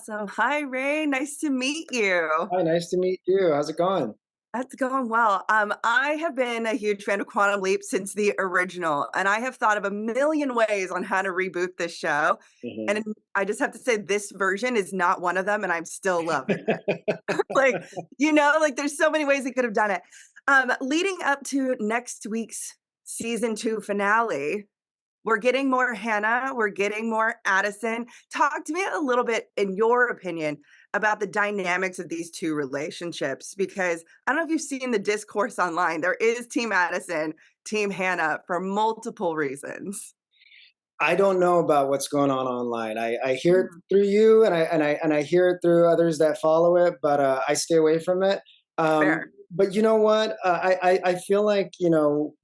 Awesome. Hi, Ray. Nice to meet you. Hi, nice to meet you. How's it going? That's going well. I have been a huge fan of Quantum Leap since the original, and I have thought of a million ways on how to reboot this show. Mhm. And I just have to say, this version is not one of them, and I'm still loving it. Like, like there's so many ways they could have done it. Leading up to next week's season two finale, we're getting more Hannah, we're getting more Addison. Talk to me a little bit, in your opinion, about the dynamics of these two relationships, because I don't know if you've seen the discourse online. There is Team Addison, Team Hannah for multiple reasons. I don't know about what's going on online. I hear it Mm, through you, and I hear it through others that follow it, but I stay away from it. fair. But you know what? I feel like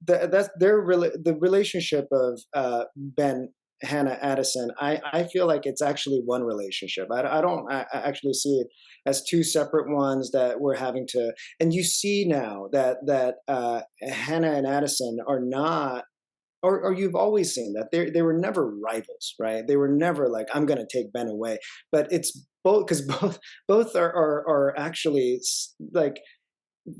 that's the relationship of Ben, Hannah, Addison. I feel like it's actually one relationship. I don't actually see it as two separate ones that we're having to. And you see now that Hannah and Addison are not, or you've always seen that they were never rivals, right? They were never like, I'm going to take Ben away. But it's both, because both are actually like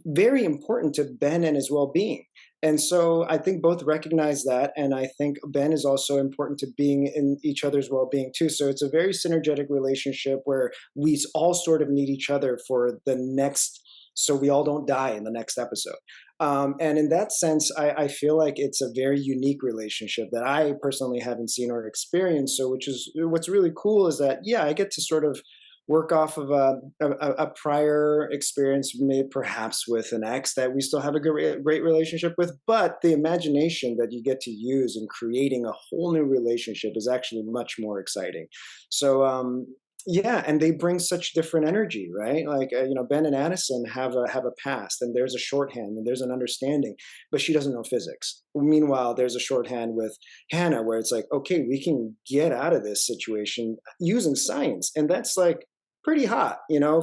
very important to Ben and his well-being. And so I think both recognize that, and I think Ben is also important to being in each other's well-being too. So it's a very synergetic relationship where we all sort of need each other for the next, so we all don't die in the next episode. And in that sense, I feel like it's a very unique relationship that I personally haven't seen or experienced. So, which is what's really cool is that, yeah, I get to sort of work off of a prior experience, maybe perhaps with an ex that we still have a great relationship with. But the imagination that you get to use in creating a whole new relationship is actually much more exciting. So, yeah, and they bring such different energy, right? Like Ben and Addison have a past, and there's a shorthand, and there's an understanding, but she doesn't know physics. Meanwhile, there's a shorthand with Hannah, where it's like, okay, we can get out of this situation using science, and that's like pretty hot,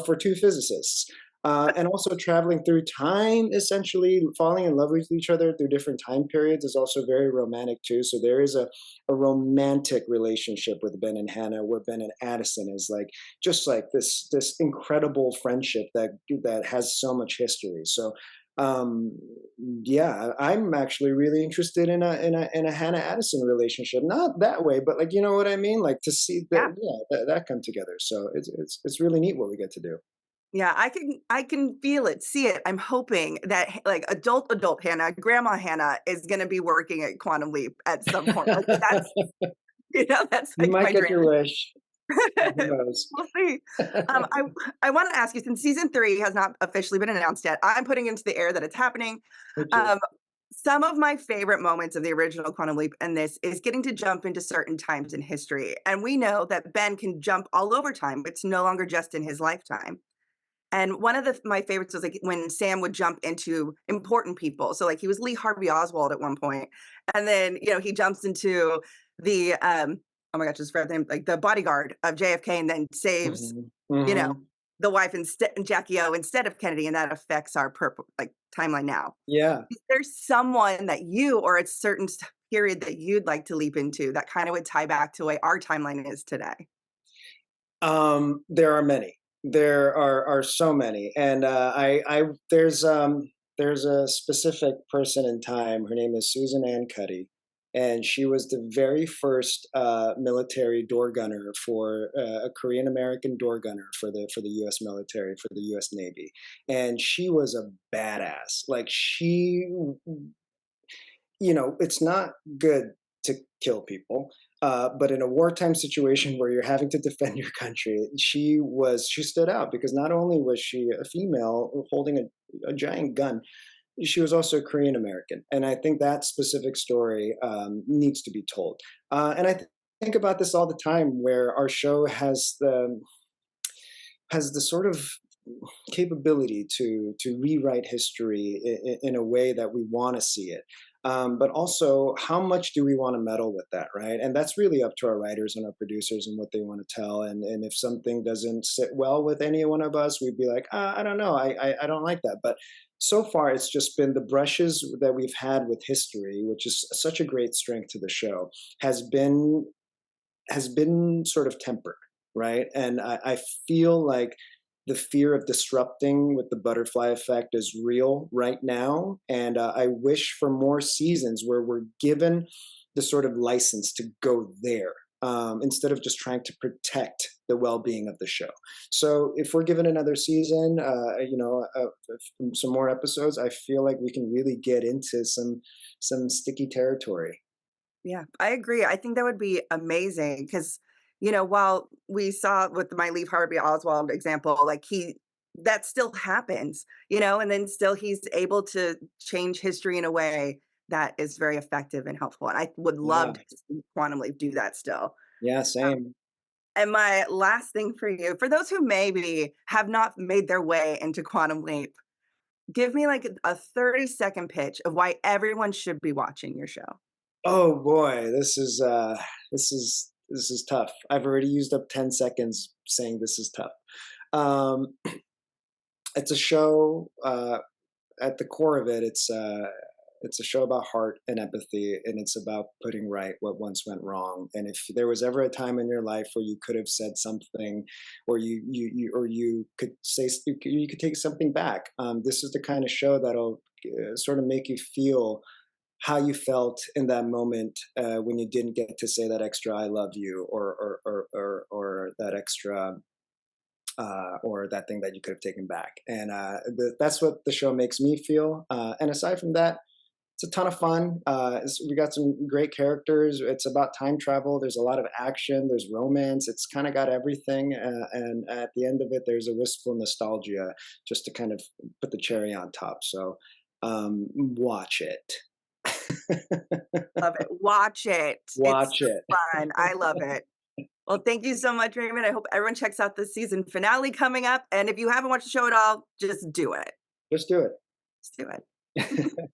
for two physicists. And also traveling through time, essentially falling in love with each other through different time periods is also very romantic too. So there is a romantic relationship with Ben and Hannah, where Ben and Addison is like just like this incredible friendship that has so much history. So um yeah, I'm actually really interested in a Hannah Addison relationship. Not that way, but like, you know what I mean? Like to see that, Yeah. yeah, that come together. So it's really neat what we get to do. Yeah, I can feel it, see it. I'm hoping that like adult Hannah, grandma Hannah is gonna be working at Quantum Leap at some point. Like that's that's You like might my get dream. your wish. Who knows? We'll see. I want to ask you, since season three has not officially been announced yet, I'm putting into the air that it's happening. Me too. Um, some of my favorite moments of the original Quantum Leap and this is getting to jump into certain times in history. And we know that Ben can jump all over time. It's no longer just in his lifetime. And one of my favorites was like when Sam would jump into important people. So like he was Lee Harvey Oswald at one point, and then he jumps into the oh my gosh, just forgot the name, like the bodyguard of JFK, and then saves Mhm. you know Mhm. the wife instead, Jackie O, instead of Kennedy, and that affects our like timeline now. Yeah. Is there someone that you, or a certain period that you'd like to leap into that kind of would tie back to the way our timeline is today? There are many. There are so many, and I there's a specific person in time. Her name is Susan Ann Cuddy, and she was the very first military door gunner for a Korean American door gunner for the U.S. military, for the U.S. Navy, and she was a badass. Like it's not good to kill people. But in a wartime situation where you're having to defend your country, she stood out because not only was she a female holding a giant gun, she was also Korean American, and I think that specific story needs to be told. And think about this all the time, where our show has the sort of capability to rewrite history in a way that we want to see it. But also, how much do we want to meddle with that, right? And that's really up to our writers and our producers and what they want to tell. And if something doesn't sit well with any one of us, we'd be like, I don't know, I don't like that. But so far, it's just been the brushes that we've had with history, which is such a great strength to the show, has been sort of tempered, right? And I feel like the fear of disrupting with the butterfly effect is real right now. And I wish for more seasons where we're given the sort of license to go there, instead of just trying to protect the well-being of the show. So if we're given another season, some more episodes, I feel like we can really get into some sticky territory. Yeah, I agree. I think that would be amazing because, while we saw with my Leave Harvey Oswald example, like that still happens, and then still he's able to change history in a way that is very effective and helpful. And I would love Yeah, to see Quantum Leap do that still. yeah, Um, same. and my last thing for you, for those who maybe have not made their way into Quantum Leap, give me like a 30-second pitch of why everyone should be watching your show. Oh boy, this is tough. I've already used up 10 seconds saying this is tough. Um, it's a show, at the core of it, it's a show about heart and empathy, and it's about putting right what once went wrong. And if there was ever a time in your life where you could have said something, or you could you could take something back, this is the kind of show that'll sort of make you feel how you felt in that moment, when you didn't get to say that extra "I love you," or that extra, or that thing that you could have taken back. And that's what the show makes me feel. And aside from that, it's a ton of fun. We got some great characters. It's about time travel. There's a lot of action. There's romance. It's kind of got everything. And at the end of it, there's a wistful nostalgia just to kind of put the cherry on top. So watch it. Love it. Watch it. It's Watch it. fun. I love it. Well, thank you so much, Raymond. I hope everyone checks out the season finale coming up. And if you haven't watched the show at all, just do it. Just do Just do it. it.